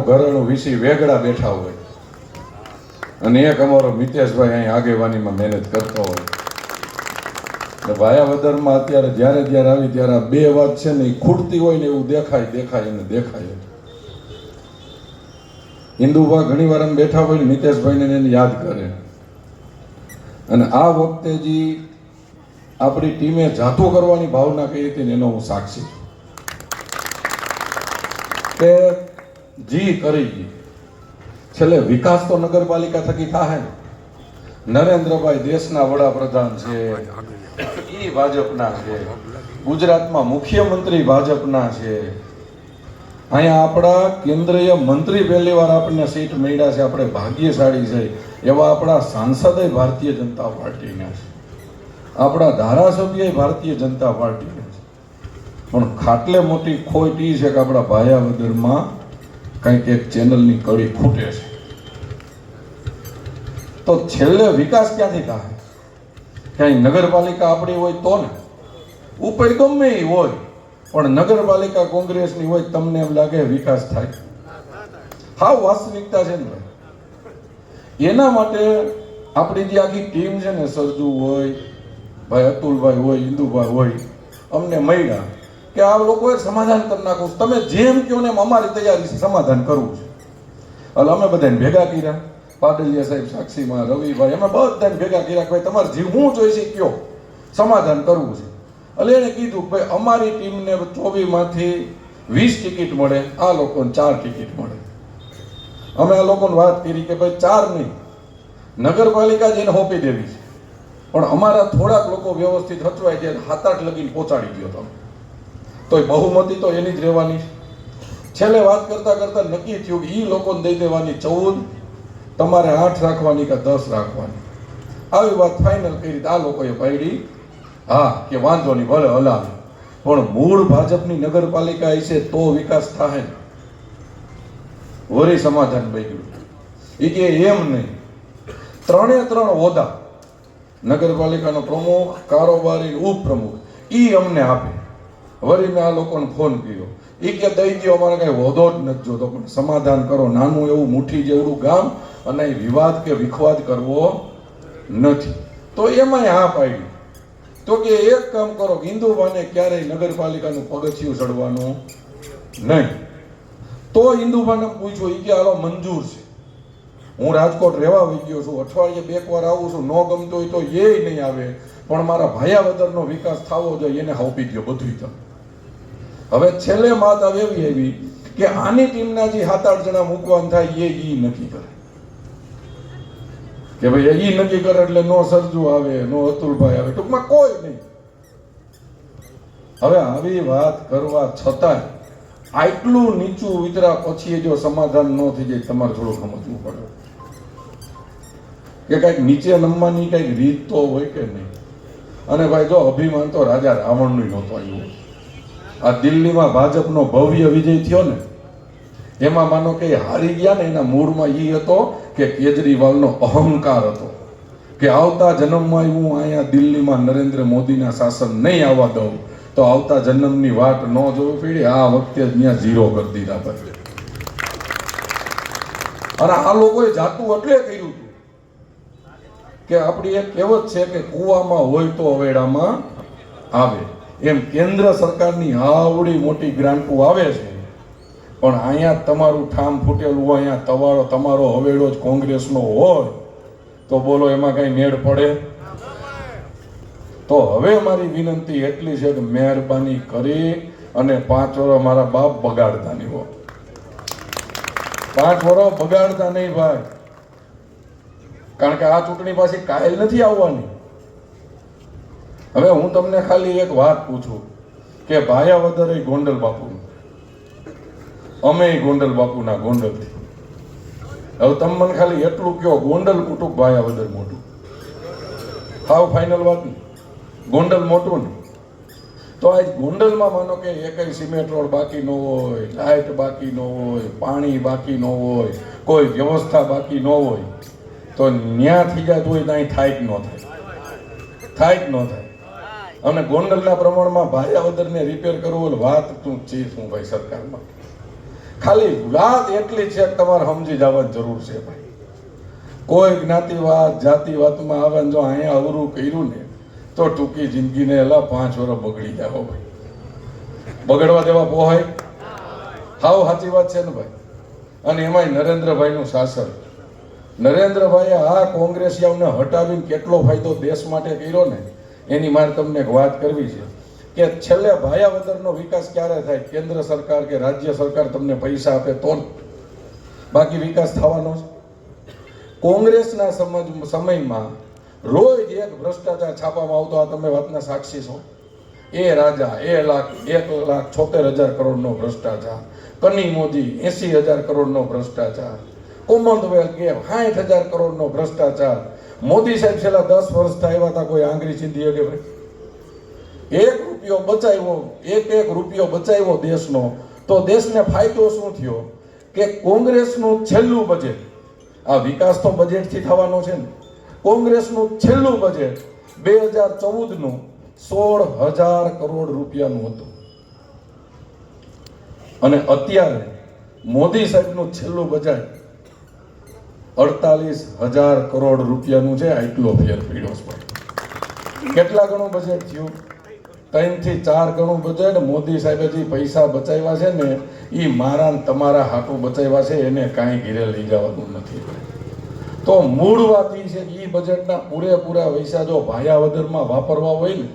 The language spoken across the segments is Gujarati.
ભાયાનું ઘરેણું વીસી વેગડા બેઠા હોય અને એક અમારો મિતેશભાઈ અહીં આગેવાનીમાં મહેનત કરતો હોય. ભાયાવદરમાં અત્યારે જ્યારે જ્યારે આવી ત્યારે આ બે વાત છે ને એ ખૂટતી હોય ને એવું દેખાય. હિન્દુભા ઘણી વાર બેઠા હોય ને મિતેશભાઈને એને યાદ કરે. અને આ વખતે જે આપણી ટીમે જાતું કરવાની ભાવના કરી હતી ને એનો હું સાક્ષી છું કે જી કરી ગઈ. છેલ્લે વિકાસ તો નગરપાલિકા થકી થાય ને. નરેન્દ્રભાઈ દેશના વડાપ્રધાન છે, એ ભાજપના છે. ગુજરાતમાં મુખ્યમંત્રી ભાજપના છે. અહીંયા આપણા કેન્દ્રીય મંત્રી પહેલી વાર આપણને સીટ મળ્યા છે, આપણે ભાગ્યશાળી છે. એવા આપણા સાંસદ ભારતીય જનતા પાર્ટીના છે, આપણા ધારાસભ્ય ભારતીય જનતા પાર્ટીના છે. પણ ખાટલે મોટી ખોટ એ છે કે આપણા ભાયાવદરમાં કંઈક એક ચેનલની કડી ખૂટે છે. તો છેલ્લે વિકાસ ક્યાંથી થાય? ક્યાંય નગરપાલિકા આપણી હોય તો ને, ઉપર ગમે એ હોય, પણ નગરપાલિકા કોંગ્રેસની હોય તમને એમ લાગે વિકાસ થાય? હા, વાસ્તવિકતા છે ને. એના માટે આપણી જે આખી ટીમ છે ને, સરજુ હોય, ભાઈ અતુલભાઈ હોય, ઇન્દુભાઈ હોય, અમને મળ્યા કે આ લોકોએ સમાધાન કરી નાખવું. તમે જેમ કહો ને એમ અમારી તૈયારી છે સમાધાન કરવું છે. એટલે અમે બધાને ભેગા કર્યા, પાડલિયા સાહેબ સાક્ષીમાં, રવિભાઈ, અમે બધાને ભેગા કર્યા કે ભાઈ તમારે જે હું જોઈશે કયો, સમાધાન કરવું છે. એટલે એને કીધું કે ભાઈ અમારી ટીમને 24માંથી 20 ટિકિટ મળે, આ લોકોને 4 ટિકિટ મળે. અમે આ લોકોને વાત કરી કે ભાઈ 4 નહીં, નગરપાલિકા જ એને સોંપી દેવી છે, પણ અમારા થોડાક લોકો વ્યવસ્થિત હચવાય છે, 7-8 લગીને પહોંચાડી દો તમે, તો બહુમતી તો એની જ રહેવાની. છેલ્લે વાત કરતા કરતા નક્કી થયું કે એ લોકોને દઈ દેવાની 14, તમારે 8 રાખવાની કે 10 રાખવાની. આવી વાત ફાઇનલ કરી. આ લોકોએ પાડી હા કે વાંધો નહીં, ભલે હલાવે, પણ મૂળ ભાજપની નગરપાલિકા હશે તો વિકાસ થાય ને. વરી સમાધાન બન્યું. એ કે એમ નહીં, 3 હોદ્દા, નગરપાલિકાનો પ્રમુખ, કારોબારી, ઉપપ્રમુખ, એ અમને આપે. વળી મેં આ લોકોને ફોન કર્યો, એ કે દઈ દો, અમારે કઈ હોદ્દો જ નથી જોતો, પણ સમાધાન કરો. નાનું એવું મુઠ્ઠી જેવડું ગામ, અને વિવાદ કે વિખવાદ કરવો નથી. તો એમાંય હા પાડી. તો કે એક કામ કરો, ઇન્દુભાને ક્યારેય નગરપાલિકાનું પગથિયું ચડવાનું નહીં. તો ઇન્દુભાને પૂછ્યું, એ કે હાલો મંજૂર છે, હું રાજકોટ રહેવા આવી ગયો છું, અઠવાડિયે 2 વાર આવું છું, ન ગમતો હોય તો એ નહીં આવે, પણ મારા ભાયાવદરનો વિકાસ થવો જોઈએ, એને સોંપી દો બધું તમે. હવે છેલ્લે વાત આવી કે આની ટીમના જે 7-8 જણા મૂકવાના થાય એ નક્કી કરે કે ભાઈ એ નક્કી કરે. એટલે નો સરજુ આવે, નો અતુલભાઈ આવે, ટૂંકમાં કોઈ નહીં. હવે આવી વાત કરવા છતાં આટલું નીચું વિતરા પછી જો સમાધાન ન થઈ જાય, તમારે થોડું સમજવું પડે કે કઈક નીચે નમવાની કઈક રીત તો હોય કે નહીં. અને ભાઈ જો અભિમાન તો રાજા રાવણનું નહોતું આવ્યું. આ દિલ્હીમાં ભાજપનો ભવ્ય વિજય થયો ને, એમાં માનો કે હારી ગયા ને, એના મૂળમાં એ હતો કે કેજરીવાલનો અહંકાર હતો કે આવતા જન્મમાં હું અહીંયા દિલ્હીમાં નરેન્દ્ર મોદીના શાસન નહીં આવવા દઉં, તો આવતા જન્મની વાટ ન જોવી પડી. આ વખતે જ ત્યાં 0 કરી દીધા ભાઈ. અને આ લોકોએ જાતું એટલે કર્યું હતું કે આપણી એક કહેવત છે કે કૂવામાં હોય તો અવેડામાં આવે. એમ કેન્દ્ર સરકારની આવડી મોટી ગ્રાન્ટો આવે છે, પણ અહીંયા તમારું ઠામ ફૂટેલું હોય, અહીંયા તવાળો તમારો હવેડો જ કોંગ્રેસનો હોય, તો બોલો એમાં કઈ મેળ પડે? તો હવે મારી વિનંતી એટલી છે કે મહેરબાની કરી અને 5 વર્ષ મારા બાપ બગાડતા નહીં હો. 5 વર્ષ બગાડતા નહીં ભાઈ, કારણ કે આ ચૂંટણી પાછી કાયલ નથી આવવાની. હવે હું તમને ખાલી એક વાત પૂછું કે ભાયાવદર એ ગોંડલ બાપુનું, અમે ગોંડલ બાપુના ગોંડલથી. હવે તમે મને ખાલી એટલું કહો, ગોંડલ મોટું ભાયાવદર મોટું? હાવ ફાઇનલ વાત ને, ગોંડલ મોટું ને. તો આજ ગોંડલમાં માનો કે એકય સિમેન્ટ રોડ બાકી ન હોય, લાઇટ બાકી ન હોય, પાણી બાકી ન હોય, કોઈ વ્યવસ્થા બાકી ન હોય, તો ન્યા થઈ જતું હોય ત્યાં થાય જ ન થાય. અને ગોંડલના પ્રમાણમાં ભાયાવદરને રિપેર કરવું વાત તું ચીજ હું ભાઈ સરકારમાં. ખાલી વાત એટલી છે કે તમારે સમજી જવાની જરૂર છે ભાઈ. કોઈ જ્ઞાતિવાદ જાતિવાદમાં આવે ને જો અહીંયા અવરું કર્યું ને તો ટૂંકી જિંદગીને એલા 5 વર્ષ બગડી જાઓ ભાઈ. બગડવા દેવા પોહાય? હાવ સાચી વાત છે ને ભાઈ. અને એમાંય નરેન્દ્રભાઈનું શાસન. નરેન્દ્રભાઈએ આ કોંગ્રેસિયાઓને હટાવીને કેટલો ફાયદો દેશ માટે કર્યો ને એની મારે તમને એક વાત કરવી છે કે છેલ્લે ભાયાવદરનો વિકાસ ક્યારે થાય? કેન્દ્ર સરકાર કે રાજ્ય સરકાર તમને પૈસા આપે તો જ. બાકી વિકાસ થવાનો છે. કોંગ્રેસના સમયમાં રોજ એક ભ્રષ્ટાચાર છાપવામાં આવતો. આ તમે વાતના સાક્ષી છો. એ રાજા 1,76,000 કરોડનો ભ્રષ્ટાચાર, કની મોદી 80,000 કરોડનો ભ્રષ્ટાચાર, કોમનવેલ્થ ગેમ 60,000 કરોડનો ભ્રષ્ટાચાર. મોદી સાહેબ છેલ્લા 10 વર્ષ આવ્યા હતા, કોઈ આંગળી ચીંધી કે ભાઈ? એક રૂપિયો બચાવ્યો દેશનો તો દેશને ફાયદો શું થયો? કે કોંગ્રેસનું છેલ્લું બજેટ, આ વિકાસ તો બજેટથી થવાનો છે ને, કોંગ્રેસનું છેલ્લું બજેટ 2014નું 16,000 કરોડ રૂપિયાનું હતું. અને અત્યારે મોદી સાહેબનું છેલ્લું બજેટ 48,000 કરોડ રૂપિયાનું છે. આટલો ફેર પડ્યો છે. કેટલા ગણું બજેટ થયું? 3 થી 4 ગણું બજેટ. મોદી સાહેબે જે પૈસા બચાવ્યા છે ને એ મારા ને તમારા હાટું બચાવ્યા છે, એને કાંઈ ઘીરે લઈ જવાનું નથી. તો મૂળ વાત એ છે કે એ બજેટના પૂરેપૂરા પૈસા જો ભાયાવદરમાં વાપરવા હોય ને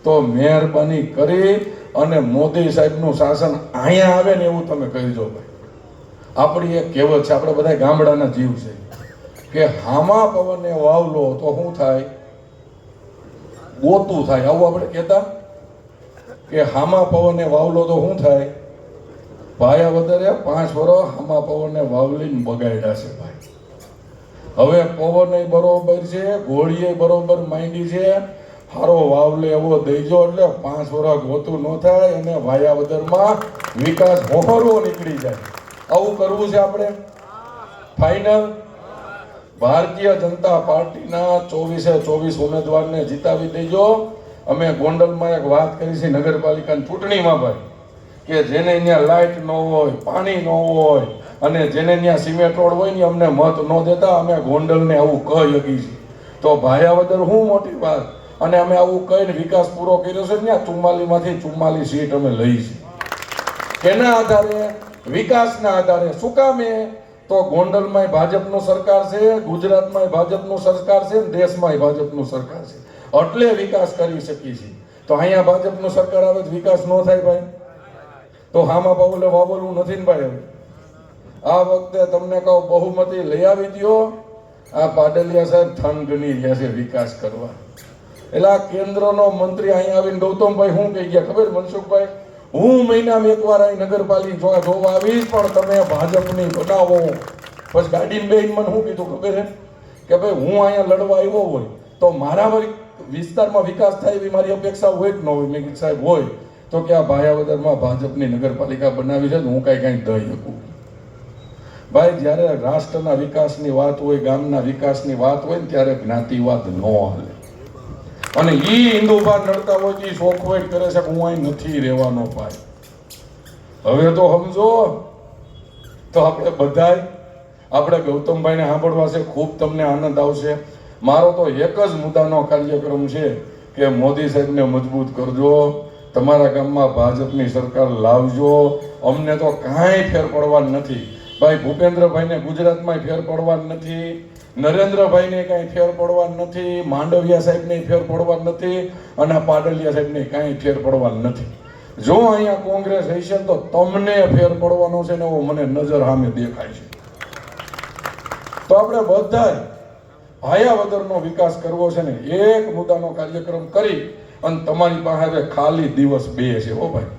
તો મહેરબાની કરી અને મોદી સાહેબનું શાસન અહીંયા આવે ને એવું તમે કહી દો ભાઈ. આપણી એક કહેવત છે, આપણે બધા ગામડાના જીવ છે કે હામા પવને વાવલો તો શું થાય? ગોતું થાય. આવું આપણે કહેતા કે હામા પવને વાવલો તો શું થાય? ભાયાવદરે 5 વર્ષ હામા પવને વાવલીને બગાડ્યા છે ભાઈ. હવે પવન બરોબર છે, ઘોડીએ બરોબર માંડી છે, હારો વાવલે એવો દઈજો એટલે 5 વર્ષ ગોતું ન થાય અને ભાયાવદરમાં વિકાસ હોહરો નીકળી જાય. આવું કરવું છે આપણે. ફાઇનલ. ભારતીય જનતા પાર્ટીના 24 ઉમેદવારને જીતાવી દેજો. અમે ગોંડલમાં એક વાત કરી છે નગરપાલિકાની ચૂંટણીમાં ભાઈ, કે જેને અહીંયા લાઇટ ન હોય, પાણી ન હોય અને જેને ત્યાં સિમેન્ટ રોડ હોય ને અમને મત ન દેતા અમે ગોંડલને આવું કહી શકીએ છીએ. તો ભાયાવદર શું મોટી વાત. અને અમે આવું કહીને વિકાસ પૂરો કર્યો છે. ત્યાં 44 સીટ અમે લઈ છે. કેના આધારે? વિકાસના આધારે. શું કામે? તો ગોંડલમાં ભાજપનું સરકાર છે, ગુજરાતમાં ભાજપનું સરકાર છે, દેશમાં ભાજપનું સરકાર છે, એટલે વિકાસ કરી શકી છે. તો અહીંયા ભાજપનું સરકાર આવે તો વિકાસ ન થાય ભાઈ. તો હામાં પાવલે વાવલવું નથી ને ભાઈ. હવે આ વખતે તમને કહું બહુમતી લઈ આવી દો. આ પાડલિયા સાહેબ થનગની રહ્યા છે વિકાસ કરવા. એટલે આ કેન્દ્રનો મંત્રી અહીંયા આવીને ગૌતમભાઈ શું કહી ગયા ખબર? મનસુખભાઈ, હું મહિનામાં એકવાર અહીં નગરપાલિકા જોવા આવીશ પણ તમે ભાજપની બનાવો. પછી ગાડીમાં બેન મને શું કીધું ખબર છે કે ભાઈ હું અહીંયા લડવા આવ્યો હોય તો મારા વિસ્તારમાં વિકાસ થાય એવી મારી અપેક્ષા હોય કે ન હોય? મેં કીધું સાહેબ હોય તો કે આ ભાયાવદરમાં ભાજપની નગરપાલિકા બનાવી છે હું કાંઈ દઈ શકું. ભાઈ જ્યારે રાષ્ટ્રના વિકાસની વાત હોય, ગામના વિકાસની વાત હોય ને ત્યારે જ્ઞાતિવાદ ન હાલે. અને ઈ હિન્દુભાર નડતા હોય કે શોખવટ કરે છે કે હું અહીં નથી રહેવાનો ભાઈ. હવે તો સમજો. તો આપણે બધાય આપણે ગૌતમભાઈને સાંભળવા છે. ખૂબ તમને આનંદ આવશે. મારો તો એક જ મુદ્દાનો કાર્યક્રમ છે કે મોદી સાહેબને મજબૂત કરજો, તમારા ગામમાં ભાજપની સરકાર લાવજો. અમને તો કાંઈ ફેર પડવાનું નથી ભાઈ. ભૂપેન્દ્રભાઈને ગુજરાતમાં ફેર પડવાનું નથી, નરેન્દ્રભાઈને કાંઈ ફેર પડવાનું નથી, માંડવિયા સાહેબને ફેર પડવાનું નથી અને પાડલિયા સાહેબને કાંઈ ફેર પડવાનું નથી. જો અહીંયા કોંગ્રેસ હશે તો તમને ફેર પડવાનો છે ને એવો મને નજર સામે દેખાય છે. તો આપણે બધા ભાયાવદરનો વિકાસ કરવો છે ને એક મુદ્દાનો કાર્યક્રમ કરી અને તમારી પાસે ખાલી દિવસ 2 છે હો ભાઈ.